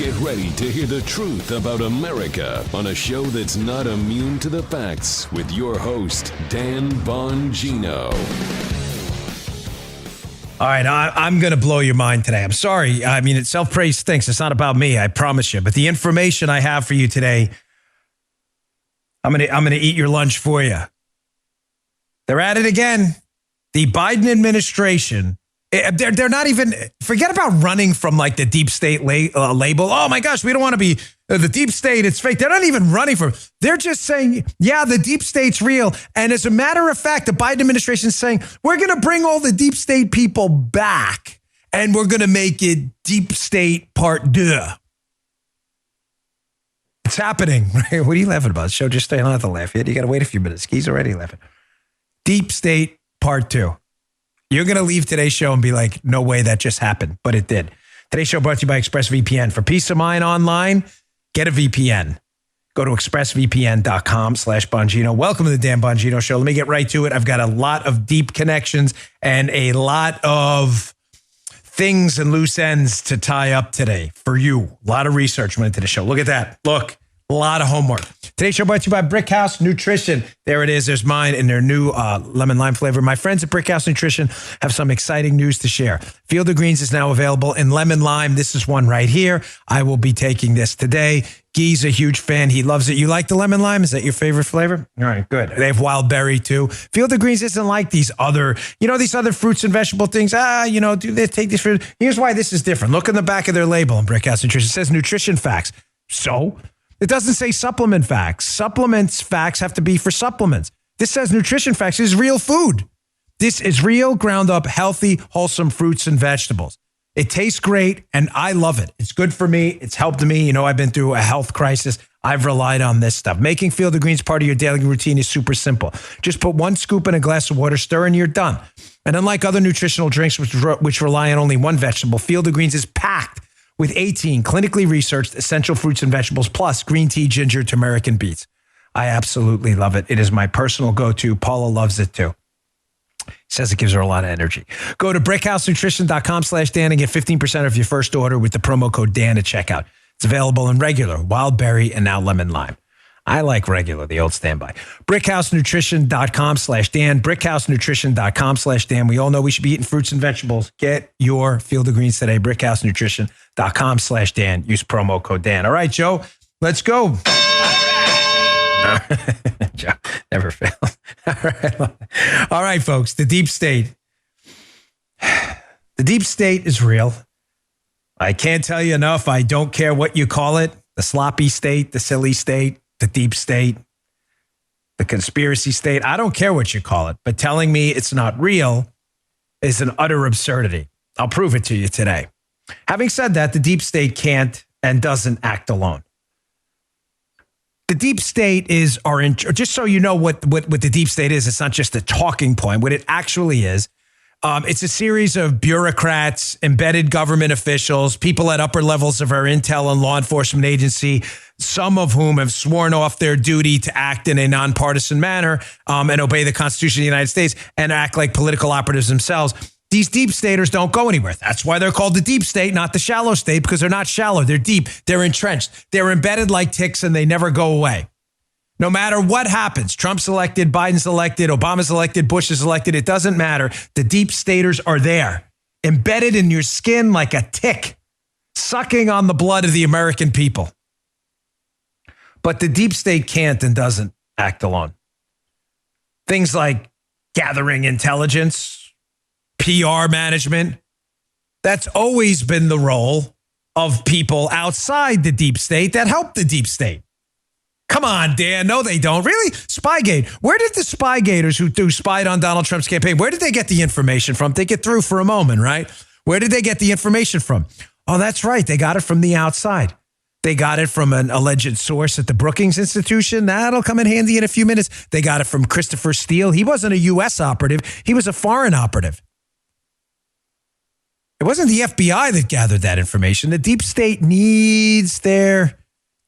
Get ready to hear the truth about America on a show that's not immune to the facts with your host, Dan Bongino. All right, I'm going to blow your mind today. I'm sorry. I mean, self-praise stinks. It's not about me, I promise you. But the information I have for you today, I'm going to eat your lunch for you. They're at it again. The Biden administration, they're not even, forget about running from like the deep state label. Oh my gosh, we don't want to be the deep state. It's fake. They're not even running from it. They're just saying, yeah, the deep state's real. And as a matter of fact, the Biden administration is saying, we're going to bring all the deep state people back and we're going to make it deep state part 2. It's happening. Right? What are you laughing about? Show just stay on to laugh yet. You got to wait a few minutes. He's already laughing. Deep state part 2. You're going to leave today's show and be like, no way that just happened, but it did. Today's show brought to you by ExpressVPN. For peace of mind online, get a VPN. Go to expressvpn.com/Bongino. Welcome to the Dan Bongino Show. Let me get right to it. I've got a lot of deep connections and a lot of things and loose ends to tie up today for you. A lot of research went into the show. Look at that. Look, a lot of homework. Today's show brought to you by Brickhouse Nutrition. There it is. There's mine in their new lemon lime flavor. My friends at Brickhouse Nutrition have some exciting news to share. Field of Greens is now available in lemon lime. This is one right here. I will be taking this today. Guy's a huge fan. He loves it. You like the lemon lime? Is that your favorite flavor? All right, good. They have wild berry too. Field of Greens isn't like these other fruits and vegetable things. Do they take this fruit? Here's why this is different. Look in the back of their label on Brickhouse Nutrition. It says nutrition facts. So it doesn't say supplement facts. Supplements facts have to be for supplements. This says nutrition facts. This is real food. This is real, ground up, healthy, wholesome fruits and vegetables. It tastes great, and I love it. It's good for me. It's helped me. I've been through a health crisis. I've relied on this stuff. Making Field of Greens part of your daily routine is super simple. Just put 1 scoop in a glass of water, stir, and you're done. And unlike other nutritional drinks, which rely on only one vegetable, Field of Greens is packed with 18 clinically researched essential fruits and vegetables, plus green tea, ginger, turmeric, and beets. I absolutely love it. It is my personal go-to. Paula loves it too. Says it gives her a lot of energy. Go to brickhousenutrition.com/Dan and get 15% off your first order with the promo code Dan at checkout. It's available in regular, wild berry, and now lemon lime. I like regular, the old standby. brickhousenutrition.com/Dan. brickhousenutrition.com/Dan. We all know we should be eating fruits and vegetables. Get your Field of Greens today. brickhousenutrition.com/Dan. Use promo code Dan. All right, Joe, let's go. Joe never fails. All right, folks, the deep state. The deep state is real. I can't tell you enough. I don't care what you call it. The sloppy state, the silly state, the deep state, the conspiracy state. I don't care what you call it, but telling me it's not real is an utter absurdity. I'll prove it to you today. Having said that, the deep state can't and doesn't act alone. The deep state is just so you know what the deep state is, it's not just a talking point. What it actually is, it's a series of bureaucrats, embedded government officials, people at upper levels of our intel and law enforcement agency, some of whom have sworn off their duty to act in a nonpartisan manner and obey the Constitution of the United States and act like political operatives themselves. These deep staters don't go anywhere. That's why they're called the deep state, not the shallow state, because they're not shallow. They're deep. They're entrenched. They're embedded like ticks, and they never go away. No matter what happens, Trump's elected, Biden's elected, Obama's elected, Bush is elected, it doesn't matter. The deep staters are there, embedded in your skin like a tick, sucking on the blood of the American people. But the deep state can't and doesn't act alone. Things like gathering intelligence, PR management, that's always been the role of people outside the deep state that help the deep state. Come on, Dan. No, they don't. Really? Spygate. Where did the Spygaters who spied on Donald Trump's campaign, where did they get the information from? They get through for a moment, right? Where did they get the information from? Oh, that's right. They got it from the outside. They got it from an alleged source at the Brookings Institution. That'll come in handy in a few minutes. They got it from Christopher Steele. He wasn't a U.S. operative. He was a foreign operative. It wasn't the FBI that gathered that information. The deep state needs their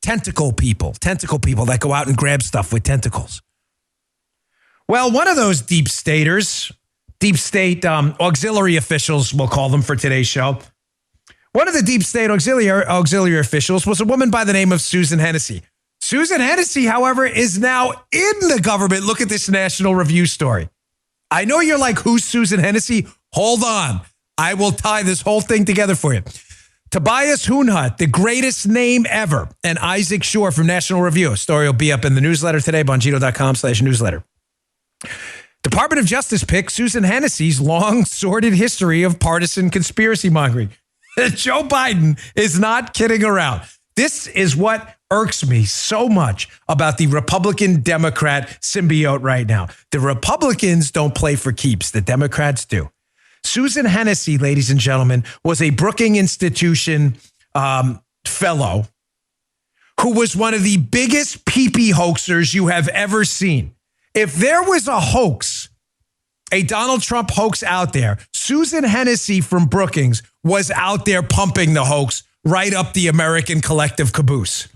tentacle people that go out and grab stuff with tentacles. Well, one of those deep staters, deep state auxiliary officials, we'll call them for today's show, One of the deep state auxiliary officials was a woman by the name of Susan Hennessy. Susan Hennessy, however, is now in the government. Look at this National Review story. I know you're like, who's Susan Hennessy? Hold on. I will tie this whole thing together for you. Tobias Hoonhut, the greatest name ever, and Isaac Shore from National Review. A story will be up in the newsletter today, bongino.com/newsletter. Department of Justice picked Susan Hennessy's long, sordid history of partisan conspiracy mongering. Joe Biden is not kidding around. This is what irks me so much about the Republican-Democrat symbiote right now. The Republicans don't play for keeps. The Democrats do. Susan Hennessy, ladies and gentlemen, was a Brookings Institution fellow who was one of the biggest pee-pee hoaxers you have ever seen. If there was a hoax, a Donald Trump hoax out there, Susan Hennessy from Brookings was out there pumping the hoax right up the American collective caboose.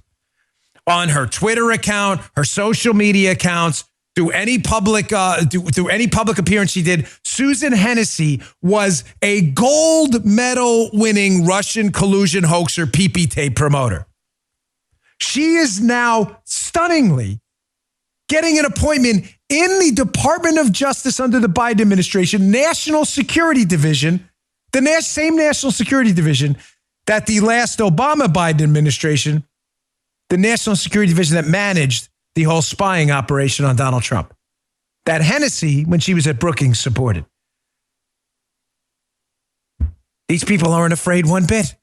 On her Twitter account, her social media accounts, through any public appearance she did, Susan Hennessy was a gold medal winning Russian collusion hoaxer, pee-pee tape promoter. She is now stunningly getting an appointment in the Department of Justice under the Biden administration, National Security Division, the same National Security Division that the last Obama-Biden administration, the National Security Division that managed the whole spying operation on Donald Trump, that Hennessy, when she was at Brookings, supported. These people aren't afraid one bit.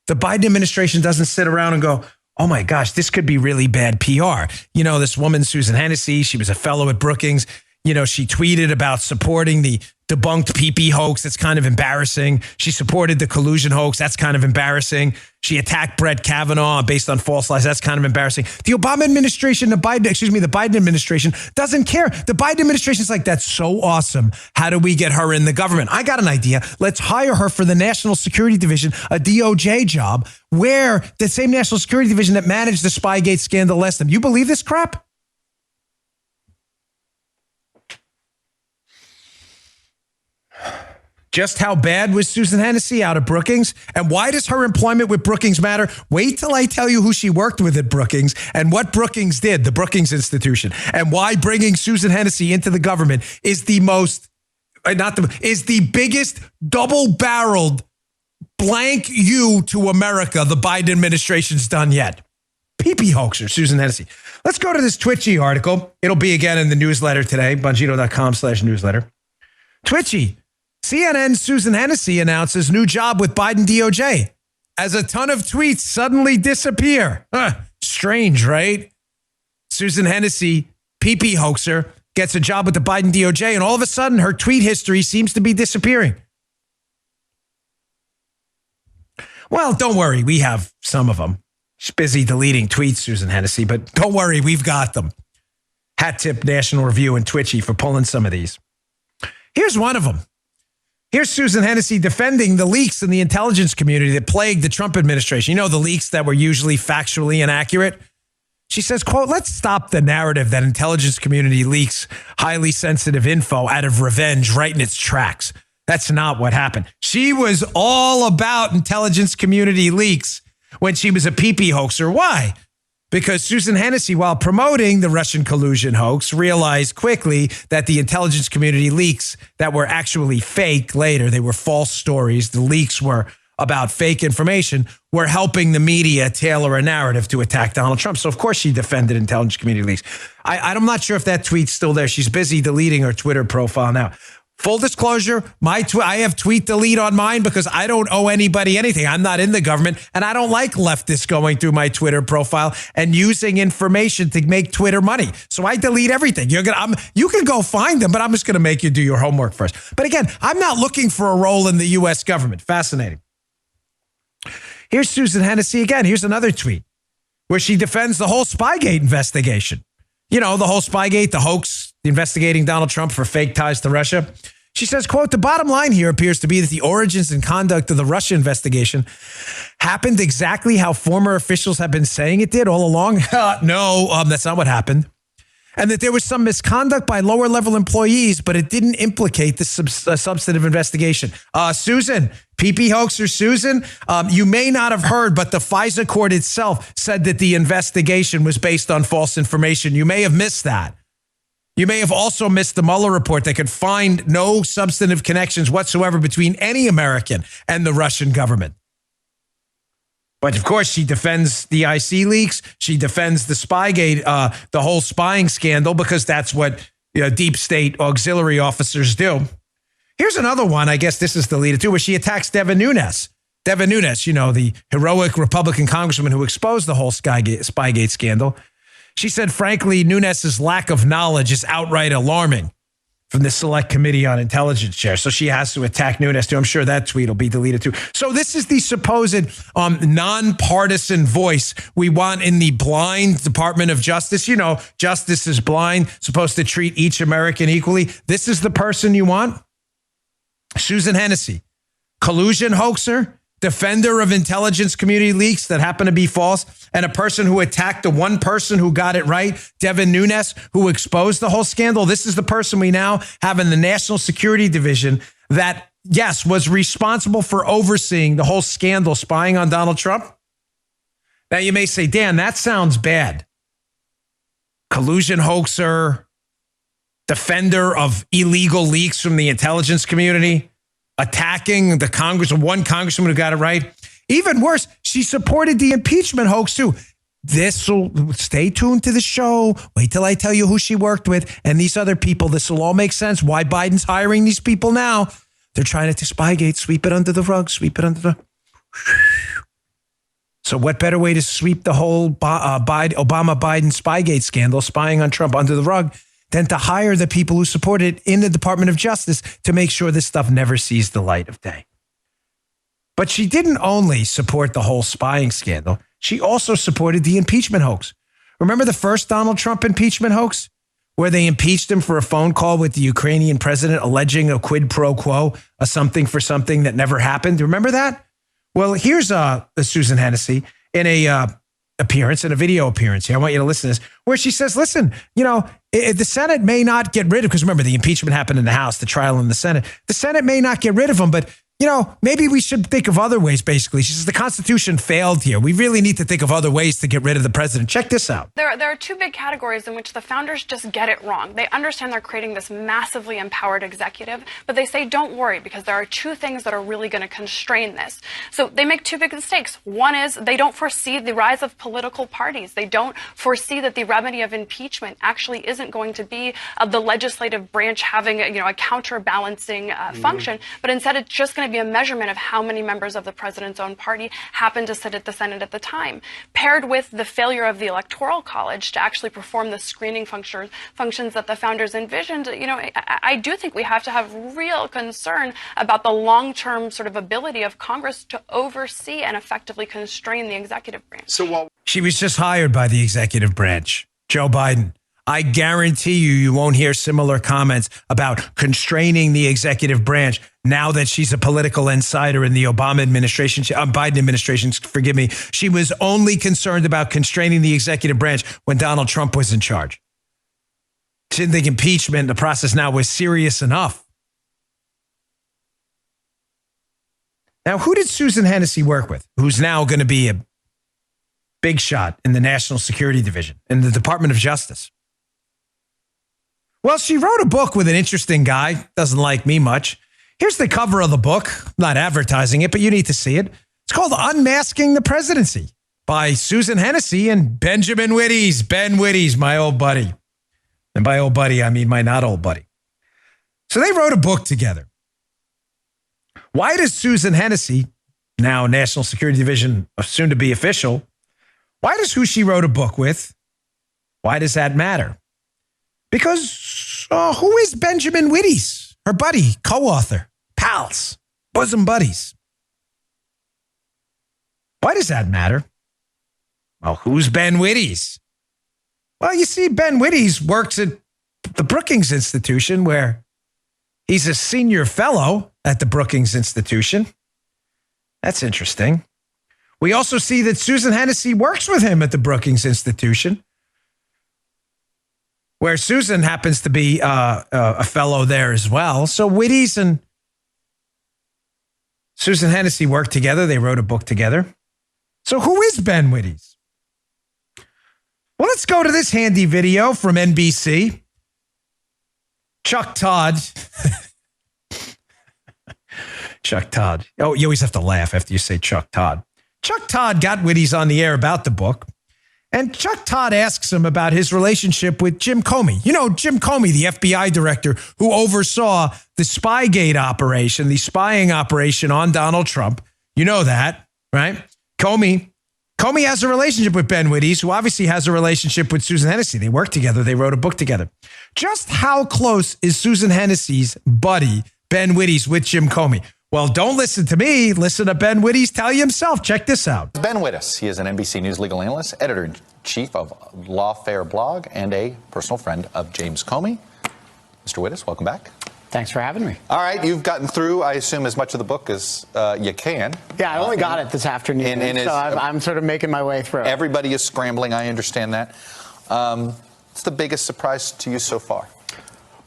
The Biden administration doesn't sit around and go, oh my gosh, this could be really bad PR. You know, this woman, Susan Hennessy, she was a fellow at Brookings. You know, she tweeted about supporting the debunked pee-pee hoax. That's kind of embarrassing. She supported the collusion hoax. That's kind of embarrassing. She attacked Brett Kavanaugh based on false lies. That's kind of embarrassing. The Obama administration, the Biden administration doesn't care. The Biden administration is like, that's so awesome. How do we get her in the government? I got an idea. Let's hire her for the National Security Division, a DOJ job, where the same National Security Division that managed the Spygate scandal less than. You believe this crap? Just how bad was Susan Hennessy out of Brookings? And why does her employment with Brookings matter? Wait till I tell you who she worked with at Brookings and what Brookings did, the Brookings Institution, and why bringing Susan Hennessy into the government is the biggest double-barreled blank you to America the Biden administration's done yet. Pee-pee hoaxer, Susan Hennessy. Let's go to this Twitchy article. It'll be again in the newsletter today, bongino.com/newsletter. Twitchy. CNN's Susan Hennessy announces new job with Biden DOJ as a ton of tweets suddenly disappear. Strange, right? Susan Hennessy, pee-pee hoaxer, gets a job with the Biden DOJ, and all of a sudden her tweet history seems to be disappearing. Well, don't worry. We have some of them. She's busy deleting tweets, Susan Hennessy, but don't worry. We've got them. Hat tip National Review and Twitchy for pulling some of these. Here's one of them. Here's Susan Hennessy defending the leaks in the intelligence community that plagued the Trump administration. You know, the leaks that were usually factually inaccurate. She says, quote, let's stop the narrative that intelligence community leaks highly sensitive info out of revenge right in its tracks. That's not what happened. She was all about intelligence community leaks when she was a pee-pee hoaxer. Why? Because Susan Hennessy, while promoting the Russian collusion hoax, realized quickly that the intelligence community leaks that were actually fake later, they were false stories, the leaks were about fake information, were helping the media tailor a narrative to attack Donald Trump. So, of course, she defended intelligence community leaks. I'm not sure if that tweet's still there. She's busy deleting her Twitter profile now. Full disclosure, I have tweet delete on mine because I don't owe anybody anything. I'm not in the government, and I don't like leftists going through my Twitter profile and using information to make Twitter money. So I delete everything. You can go find them, but I'm just going to make you do your homework first. But again, I'm not looking for a role in the U.S. government. Fascinating. Here's Susan Hennessy again. Here's another tweet where she defends the whole Spygate investigation. You know, the whole Spygate, the hoax, investigating Donald Trump for fake ties to Russia. She says, quote, the bottom line here appears to be that the origins and conduct of the Russia investigation happened exactly how former officials have been saying it did all along. No, that's not what happened. and that there was some misconduct by lower level employees, but it didn't implicate the substantive investigation. Susan, PP hoaxer Susan, you may not have heard, but the FISA court itself said that the investigation was based on false information. You may have missed that. You may have also missed the Mueller report that could find no substantive connections whatsoever between any American and the Russian government. But of course, she defends the IC leaks. She defends the Spygate, the whole spying scandal, because that's what deep state auxiliary officers do. Here's another one. I guess this is the leader too, where she attacks Devin Nunes. Devin Nunes, the heroic Republican congressman who exposed the whole Spygate scandal. She said, frankly, Nunes' lack of knowledge is outright alarming from the Select Committee on Intelligence chair. So she has to attack Nunes too. I'm sure that tweet will be deleted too. So this is the supposed nonpartisan voice we want in the blind Department of Justice. Justice is blind, supposed to treat each American equally. This is the person you want? Susan Hennessy, collusion hoaxer, defender of intelligence community leaks that happen to be false, and a person who attacked the one person who got it right, Devin Nunes, who exposed the whole scandal. This is the person we now have in the National Security Division that, yes, was responsible for overseeing the whole scandal spying on Donald Trump. Now, you may say, Dan, that sounds bad. Collusion hoaxer, defender of illegal leaks from the intelligence community, attacking the one congressman who got it right. Even worse, she supported the impeachment hoax too. Stay tuned to the show. Wait till I tell you who she worked with and these other people. This will all make sense. Why Biden's hiring these people now. They're trying to Spygate, sweep it under the rug, sweep it under the... So what better way to sweep the whole Obama-Biden Spygate scandal, spying on Trump, under the rug, than to hire the people who support it in the Department of Justice to make sure this stuff never sees the light of day. But she didn't only support the whole spying scandal. She also supported the impeachment hoax. Remember the first Donald Trump impeachment hoax, where they impeached him for a phone call with the Ukrainian president alleging a quid pro quo, a something for something that never happened? Remember that? Well, here's Susan Hennessy in a video appearance here. I want you to listen to this, where she says, listen, the Senate may not get rid of, because remember, the impeachment happened in the House, the trial in the Senate. The Senate may not get rid of him, but maybe we should think of other ways, basically. She says the Constitution failed here. We really need to think of other ways to get rid of the president. Check this out. There are two big categories in which the founders just get it wrong. They understand they're creating this massively empowered executive, but they say, don't worry, because there are two things that are really going to constrain this. So they make two big mistakes. One is they don't foresee the rise of political parties. They don't foresee that the remedy of impeachment actually isn't going to be the legislative branch having a counterbalancing function, but instead it's just going to be a measurement of how many members of the president's own party happen to sit at the Senate at the time, paired with the failure of the Electoral College to actually perform the screening functions that the founders envisioned. I do think we have to have real concern about the long-term sort of ability of Congress to oversee and effectively constrain the executive branch. She was just hired by the executive branch, Joe Biden. I guarantee you won't hear similar comments about constraining the executive branch now that she's a political insider in the Biden administration. Forgive me. She was only concerned about constraining the executive branch when Donald Trump was in charge. She didn't think impeachment, the process now, was serious enough. Now, who did Susan Hennessy work with, who's now going to be a big shot in the National Security Division in the Department of Justice? Well, she wrote a book with an interesting guy. Doesn't like me much. Here's the cover of the book. I'm not advertising it, but you need to see it. It's called Unmasking the Presidency by Susan Hennessy and Benjamin Wittes. Ben Wittes, my old buddy. And by old buddy, I mean my not old buddy. So they wrote a book together. Why does Susan Hennessy, now National Security Division, soon to be official, why does who she wrote a book with, why does that matter? Because who is Benjamin Wittes? Her buddy, co-author, pals, bosom buddies. Why does that matter? Well, who's Ben Wittes? Well, you see, Ben Wittes works at the Brookings Institution, where he's a senior fellow at the Brookings Institution. That's interesting. We also see that Susan Hennessy works with him at the Brookings Institution. where Susan happens to be a fellow there as well. So Witties and Susan Hennessy worked together. They wrote a book together. So who is Ben Witties? Well, let's go to this handy video from NBC. Chuck Todd. Chuck Todd. Oh, you always have to laugh after you say Chuck Todd. Chuck Todd got Witties on the air about the book. And Chuck Todd asks him about his relationship with Jim Comey. You know, Jim Comey, the FBI director who oversaw the Spygate operation, the spying operation on Donald Trump. You know that, right? Comey has a relationship with Ben Witties, who obviously has a relationship with Susan Hennessy. They worked together. They wrote a book together. Just how close is Susan Hennessy's buddy, Ben Witties, with Jim Comey? Well, don't listen to me. Listen to Ben Witties tell you himself. Check this out. Ben Wittis. He is an NBC News legal analyst, editor-in-chief of Lawfare blog, and a personal friend of James Comey. Mr. Wittis, welcome back. Thanks for having me. All right, you've gotten through, I assume, as much of the book as you can. Yeah, I only got it this afternoon, so I'm sort of making my way through. Everybody is scrambling, I understand that. What's the biggest surprise to you so far?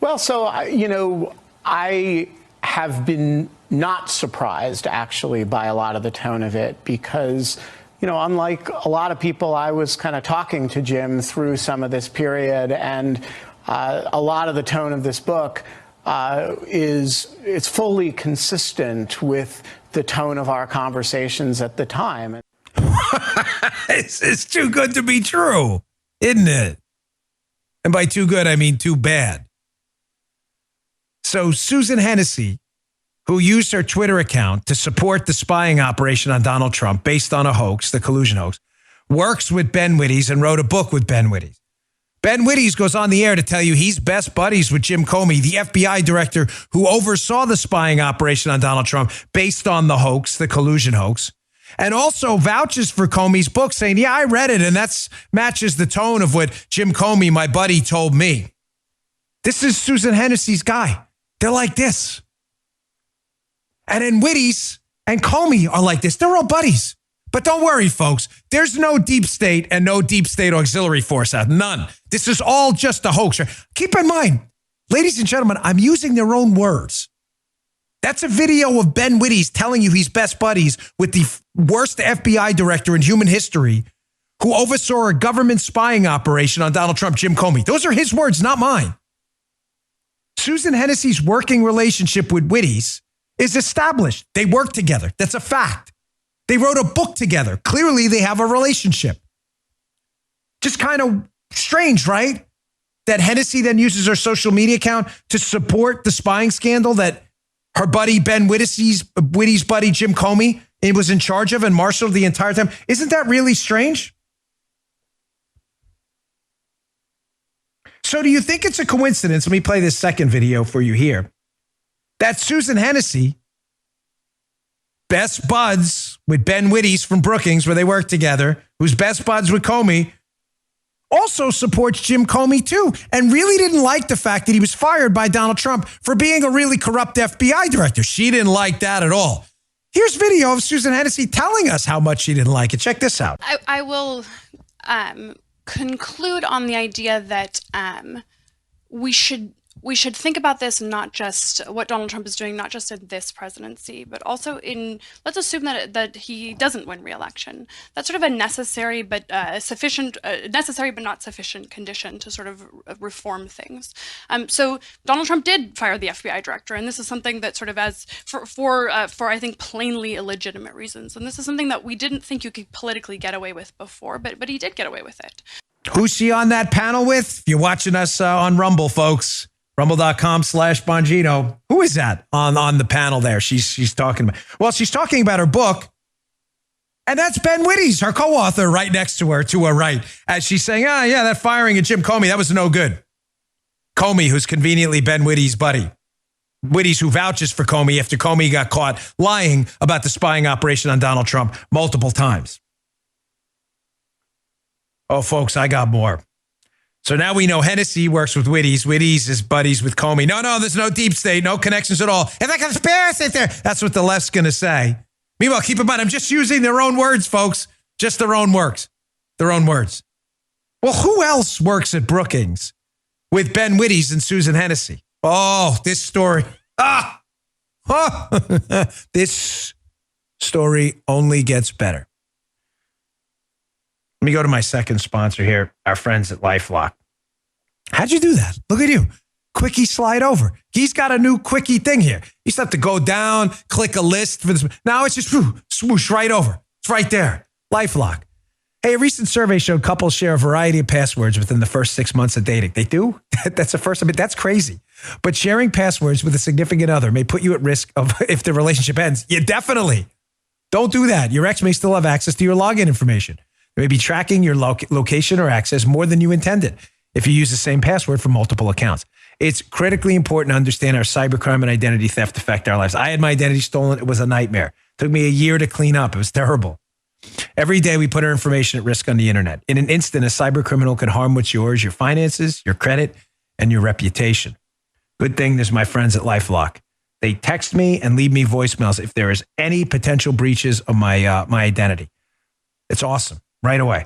Well, so, I have been not surprised, actually, by a lot of the tone of it because, unlike a lot of people, I was kind of talking to Jim through some of this period, and a lot of the tone of this book it's fully consistent with the tone of our conversations at the time. It's too good to be true, isn't it? And by too good, I mean too bad. So Susan Hennessy, who used her Twitter account to support the spying operation on Donald Trump based on a hoax, the collusion hoax, works with Ben Witties and wrote a book with Ben Witties. Ben Witties goes on the air to tell you he's best buddies with Jim Comey, the FBI director who oversaw the spying operation on Donald Trump based on the hoax, the collusion hoax, and also vouches for Comey's book saying, yeah, I read it, and that matches the tone of what Jim Comey, my buddy, told me. This is Susan Hennessy's guy. They're like this. And then Witties and Comey are like this. They're all buddies. But don't worry, folks. There's no deep state and no deep state auxiliary force out. None. This is all just a hoax. Keep in mind, ladies and gentlemen, I'm using their own words. That's a video of Ben Witties telling you he's best buddies with the worst FBI director in human history who oversaw a government spying operation on Donald Trump, Jim Comey. Those are his words, not mine. Susan Hennessy's working relationship with Witties is established. They work together. That's a fact. They wrote a book together. Clearly, they have a relationship. Just kind of strange, right? That Hennessy then uses her social media account to support the spying scandal that her buddy Ben Witties' buddy Jim Comey was in charge of and marshaled the entire time. Isn't that really strange? So do you think it's a coincidence? Let me play this second video for you here. That Susan Hennessy, best buds with Ben Witties from Brookings, where they work together, who's best buds with Comey, also supports Jim Comey too, and really didn't like the fact that he was fired by Donald Trump for being a really corrupt FBI director. She didn't like that at all. Here's video of Susan Hennessy telling us how much she didn't like it. Check this out. I will conclude on the idea that we should think about this, not just what Donald Trump is doing, not just in this presidency, but also let's assume that he doesn't win re-election. That's sort of a necessary but not sufficient condition to sort of reform things. So Donald Trump did fire the FBI director, and this is something that sort of for I think plainly illegitimate reasons. And this is something that we didn't think you could politically get away with before, but he did get away with it. Who's she on that panel with? If you're watching us on Rumble, folks. Rumble.com/Bongino. Who is that on the panel there? She's talking about. Well, she's talking about her book. And that's Ben Witties, her co-author, right next to her right. As she's saying, yeah, that firing of Jim Comey, that was no good. Comey, who's conveniently Ben Witties' buddy. Witties, who vouches for Comey after Comey got caught lying about the spying operation on Donald Trump multiple times. Oh, folks, I got more. So now we know Hennessy works with Witties. Witties is buddies with Comey. No, there's no deep state, no connections at all. If a conspiracy there, that's what the left's going to say. Meanwhile, keep in mind, I'm just using their own words, folks. Just their own words. Their own words. Well, who else works at Brookings with Ben Wittes and Susan Hennessy. Oh, this story. This story only gets better. Let me go to my second sponsor here, our friends at LifeLock. How'd you do that? Look at you. Quickie slide over. He's got a new quickie thing here. You just have to go down, click a list for this. Now it's just swoosh right over. It's right there. LifeLock. Hey, a recent survey showed couples share a variety of passwords within the first 6 months of dating. They do? That's the first. I mean, that's crazy. But sharing passwords with a significant other may put you at risk of if the relationship ends. Yeah, definitely. Don't do that. Your ex may still have access to your login information. They may be tracking your location or access more than you intended if you use the same password for multiple accounts. It's critically important to understand how cybercrime and identity theft affect our lives. I had my identity stolen. It was a nightmare. It took me a year to clean up. It was terrible. Every day we put our information at risk on the internet. In an instant, a cybercriminal can harm what's yours, your finances, your credit, and your reputation. Good thing there's my friends at LifeLock. They text me and leave me voicemails if there is any potential breaches of my identity. It's awesome. Right away.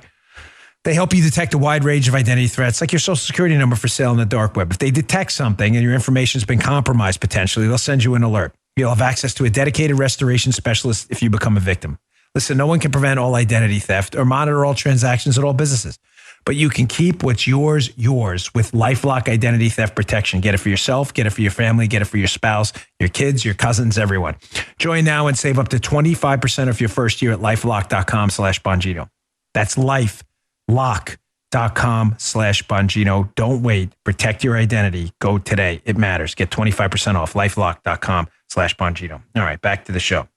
They help you detect a wide range of identity threats, like your social security number for sale on the dark web. If they detect something and your information has been compromised potentially, they'll send you an alert. You'll have access to a dedicated restoration specialist if you become a victim. Listen, no one can prevent all identity theft or monitor all transactions at all businesses, but you can keep what's yours with LifeLock Identity Theft Protection. Get it for yourself, get it for your family, get it for your spouse, your kids, your cousins, everyone. Join now and save up to 25% of your first year at LifeLock.com/Bongino. That's LifeLock.com/Bongino. Don't wait. Protect your identity. Go today. It matters. Get 25% off. LifeLock.com/Bongino. All right, back to the show.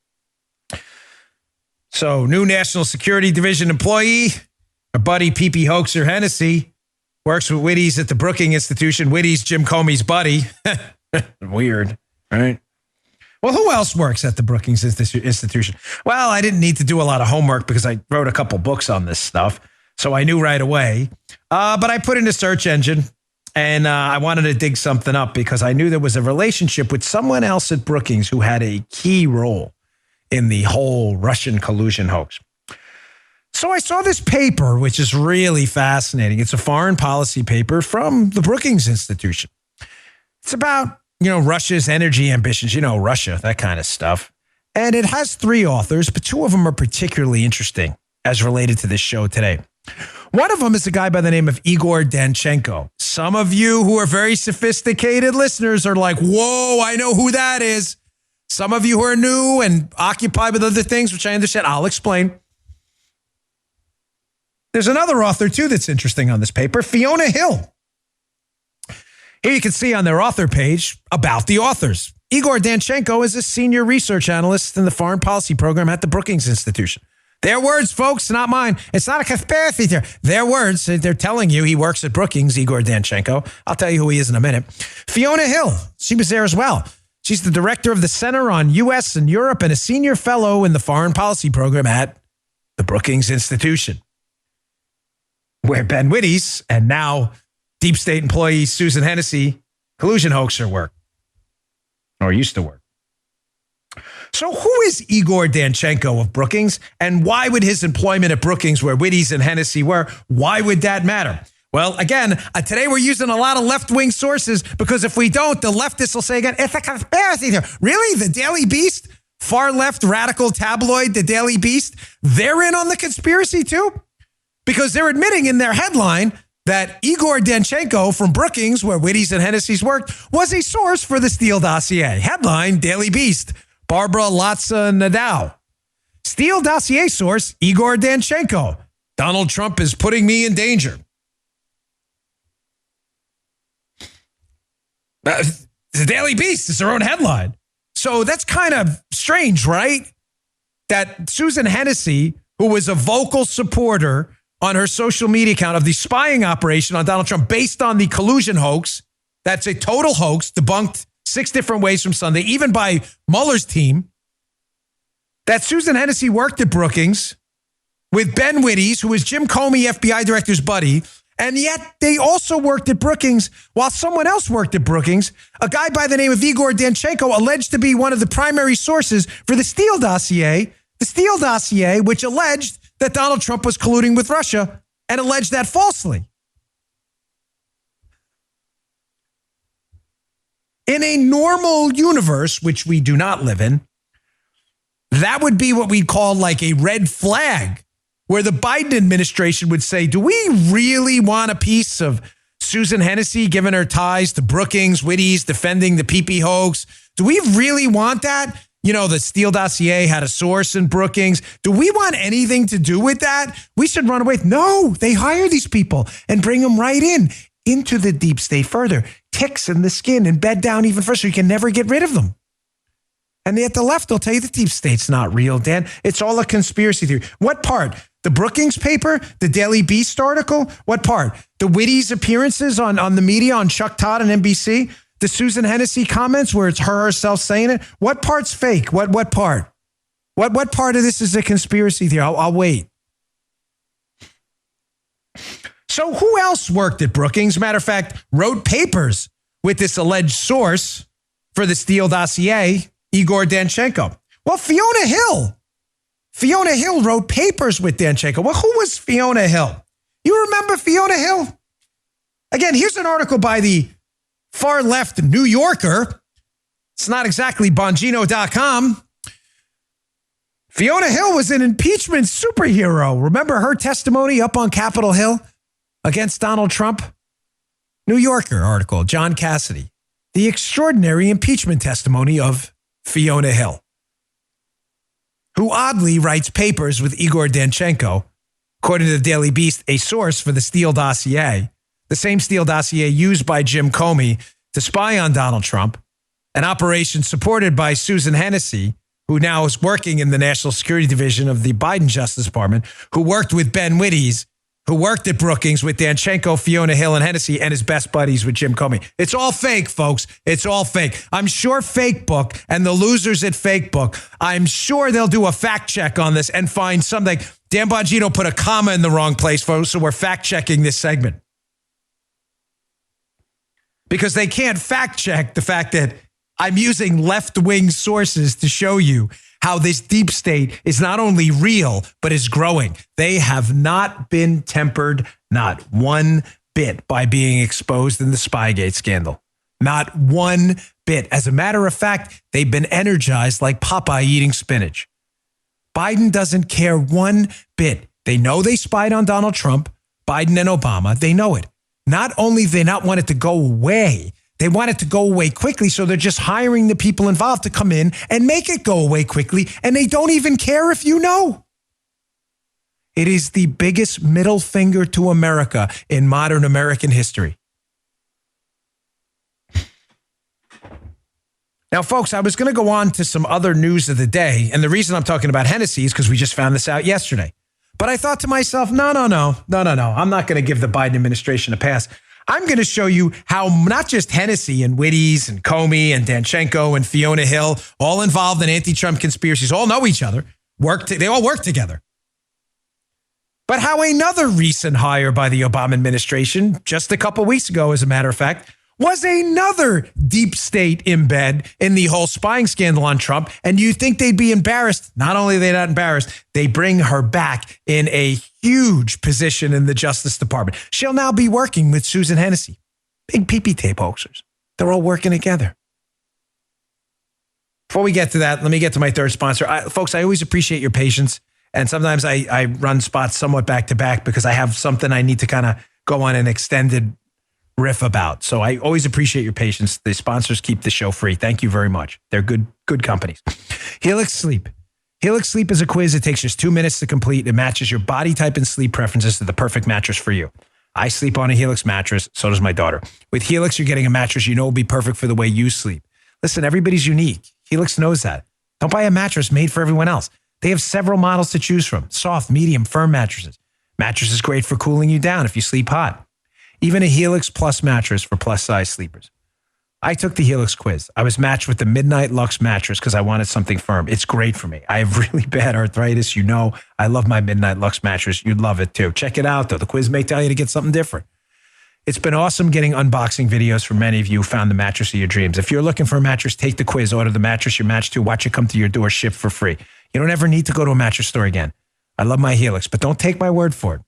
So, new National Security Division employee, our buddy P.P. Hoaxer Hennessy, works with Wittes at the Brookings Institution. Wittes, Jim Comey's buddy. Weird, right? Well, who else works at the Brookings Institution? Well, I didn't need to do a lot of homework because I wrote a couple books on this stuff, so I knew right away. But I put in a search engine, and I wanted to dig something up because I knew there was a relationship with someone else at Brookings who had a key role in the whole Russian collusion hoax. So I saw this paper, which is really fascinating. It's a foreign policy paper from the Brookings Institution. It's about, Russia's energy ambitions, Russia, that kind of stuff. And it has 3 authors, but 2 of them are particularly interesting as related to this show today. One of them is a guy by the name of Igor Danchenko. Some of you who are very sophisticated listeners are like, whoa, I know who that is. Some of you who are new and occupied with other things, which I understand, I'll explain. There's another author, too, that's interesting on this paper, Fiona Hill. Here you can see on their author page about the authors. Igor Danchenko is a senior research analyst in the foreign policy program at the Brookings Institution. Their words, folks, not mine. It's not a conspiracy theory. Their words, they're telling you he works at Brookings, Igor Danchenko. I'll tell you who he is in a minute. Fiona Hill, she was there as well. She's the director of the Center on U.S. and Europe and a senior fellow in the foreign policy program at the Brookings Institution, where Ben Wittes and now deep state employee Susan Hennessy, collusion hoaxer, work, or used to work. So who is Igor Danchenko of Brookings, and why would his employment at Brookings, where Wittes and Hennessy were, why would that matter? Well, again, today we're using a lot of left-wing sources because if we don't, the leftists will say again, it's a conspiracy theory. Really? The Daily Beast, far-left radical tabloid, the Daily Beast, they're in on the conspiracy too? Because they're admitting in their headline that Igor Danchenko from Brookings, where Wittes and Hennessy's worked, was a source for the Steele dossier. Headline, Daily Beast, Barbara Latza Nadal. Steele dossier source, Igor Danchenko. Donald Trump is putting me in danger. The Daily Beast is their own headline. So that's kind of strange, right? That Susan Hennessy, who was a vocal supporter on her social media account of the spying operation on Donald Trump based on the collusion hoax, that's a total hoax, debunked 6 different ways from Sunday, even by Mueller's team, that Susan Hennessy worked at Brookings with Ben Wittes, who was Jim Comey, FBI director's buddy, and yet they also worked at Brookings while someone else worked at Brookings, a guy by the name of Igor Danchenko, alleged to be one of the primary sources for the Steele dossier, which alleged that Donald Trump was colluding with Russia and alleged that falsely. In a normal universe, which we do not live in, that would be what we'd call like a red flag, where the Biden administration would say, do we really want a piece of Susan Hennessy, given her ties to Brookings, Witties, defending the PP hoax? Do we really want that? You know, the Steele dossier had a source in Brookings. Do we want anything to do with that? We should run away. No, they hire these people and bring them right into the deep state further. Ticks in the skin and bed down even further so you can never get rid of them. And at the left, they'll tell you the deep state's not real, Dan. It's all a conspiracy theory. What part? The Brookings paper? The Daily Beast article? What part? The Witty's appearances on the media, on Chuck Todd and NBC? The Susan Hennessy comments where it's her herself saying it? What part's fake? What part? What part of this is a conspiracy theory? I'll wait. So who else worked at Brookings? Matter of fact, wrote papers with this alleged source for the Steele dossier, Igor Danchenko. Well, Fiona Hill. Fiona Hill wrote papers with Danchenko. Well, who was Fiona Hill? You remember Fiona Hill? Again, here's an article by the far left New Yorker. It's not exactly Bongino.com. Fiona Hill was an impeachment superhero. Remember her testimony up on Capitol Hill against Donald Trump? New Yorker article, John Cassidy. The extraordinary impeachment testimony of Fiona Hill, who oddly writes papers with Igor Danchenko, according to the Daily Beast, a source for the Steele dossier, the same Steele dossier used by Jim Comey to spy on Donald Trump, an operation supported by Susan Hennessy, who now is working in the National Security Division of the Biden Justice Department, who worked with Ben Witties, who worked at Brookings with Danchenko, Fiona Hill, and Hennessy, and his best buddies with Jim Comey. It's all fake, folks. It's all fake. I'm sure Fake Book and the losers at Fake Book, I'm sure they'll do a fact check on this and find something. Dan Bongino put a comma in the wrong place, folks, so we're fact checking this segment. Because they can't fact check the fact that I'm using left-wing sources to show you how this deep state is not only real, but is growing. They have not been tempered, not one bit, by being exposed in the Spygate scandal. Not one bit. As a matter of fact, they've been energized like Popeye eating spinach. Biden doesn't care one bit. They know they spied on Donald Trump, Biden and Obama. They know it. Not only do they not want it to go away, they want it to go away quickly, so they're just hiring the people involved to come in and make it go away quickly, and they don't even care if you know. It is the biggest middle finger to America in modern American history. Now, folks, I was going to go on to some other news of the day, and the reason I'm talking about Hennessy is because we just found this out yesterday. But I thought to myself, no. I'm not going to give the Biden administration a pass. I'm going to show you how not just Hennessy and Witties and Comey and Danchenko and Fiona Hill, all involved in anti-Trump conspiracies, all know each other, they all work together. But how another recent hire by the Obama administration, just a couple weeks ago, as a matter of fact, was another deep state embed in the whole spying scandal on Trump. And you think they'd be embarrassed? Not only are they not embarrassed, they bring her back in a huge position in the Justice Department. She'll now be working with Susan Hennessy. Big PP tape hoaxers. They're all working together. Before we get to that, let me get to my third sponsor. Folks, I always appreciate your patience. And sometimes I run spots somewhat back to back because I have something I need to kind of go on an extended riff about. So I always appreciate your patience. The sponsors keep the show free. Thank you very much. They're good companies. Helix Sleep. Helix Sleep is a quiz that takes just 2 minutes to complete. It matches your body type and sleep preferences to the perfect mattress for you. I sleep on a Helix mattress. So does my daughter. With Helix, you're getting a mattress you know will be perfect for the way you sleep. Listen, everybody's unique. Helix knows that. Don't buy a mattress made for everyone else. They have several models to choose from. Soft, medium, firm mattresses. Mattress is great for cooling you down if you sleep hot. Even a Helix Plus mattress for plus-size sleepers. I took the Helix quiz. I was matched with the Midnight Lux mattress because I wanted something firm. It's great for me. I have really bad arthritis. You know, I love my Midnight Lux mattress. You'd love it too. Check it out, though. The quiz may tell you to get something different. It's been awesome getting unboxing videos from many of you who found the mattress of your dreams. If you're looking for a mattress, take the quiz, order the mattress you're matched to, watch it come to your door, shipped for free. You don't ever need to go to a mattress store again. I love my Helix, but don't take my word for it.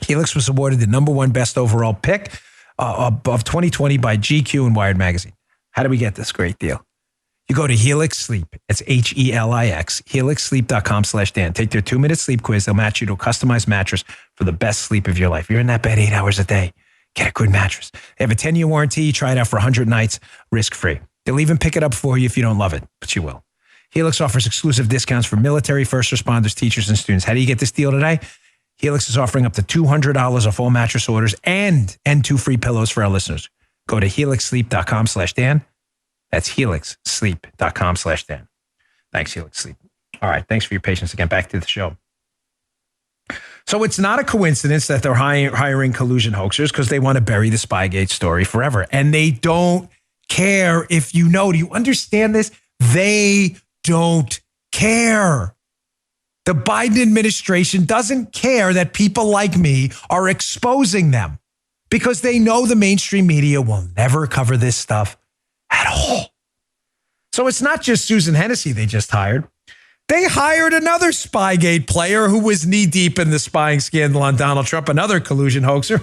Helix was awarded the #1 best overall pick of 2020 by GQ and Wired Magazine. How do we get this great deal? You go to Helix Sleep. It's HELIX, helixsleep.com/Dan. Take their 2-minute sleep quiz. They'll match you to a customized mattress for the best sleep of your life. You're in that bed 8 hours a day. Get a good mattress. They have a 10-year warranty. Try it out for 100 nights, risk-free. They'll even pick it up for you if you don't love it, but you will. Helix offers exclusive discounts for military, first responders, teachers, and students. How do you get this deal today? Helix is offering up to $200 off all mattress orders and 2 free pillows for our listeners. Go to helixsleep.com/Dan. That's helixsleep.com/Dan. Thanks, Helix Sleep. All right. Thanks for your patience again. Back to the show. So it's not a coincidence that they're hiring collusion hoaxers because they want to bury the Spygate story forever. And they don't care if you know. Do you understand this? They don't care. The Biden administration doesn't care that people like me are exposing them because they know the mainstream media will never cover this stuff at all. So it's not just Susan Hennessy they just hired. They hired another Spygate player who was knee-deep in the spying scandal on Donald Trump, another collusion hoaxer.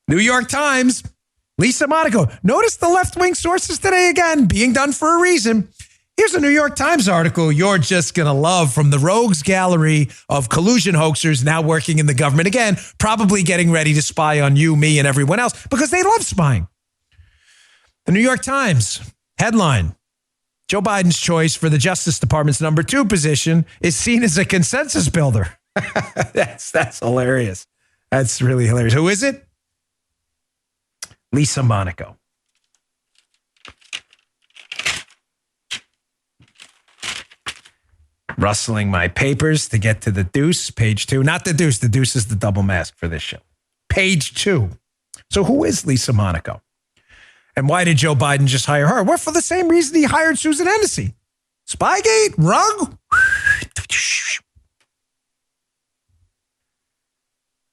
New York Times, Lisa Monaco. Notice the left-wing sources today again, being done for a reason. Here's a New York Times article you're just going to love from the rogues gallery of collusion hoaxers now working in the government. Again, probably getting ready to spy on you, me, and everyone else because they love spying. The New York Times headline, Joe Biden's choice for the Justice Department's number 2 position is seen as a consensus builder. That's hilarious. That's really hilarious. Who is it? Lisa Monaco. Rustling my papers to get to the deuce, page 2. Not the deuce. The deuce is the double mask for this show. Page 2. So who is Lisa Monaco? And why did Joe Biden just hire her? Well, for the same reason he hired Susan Hennessy. Spygate, rug.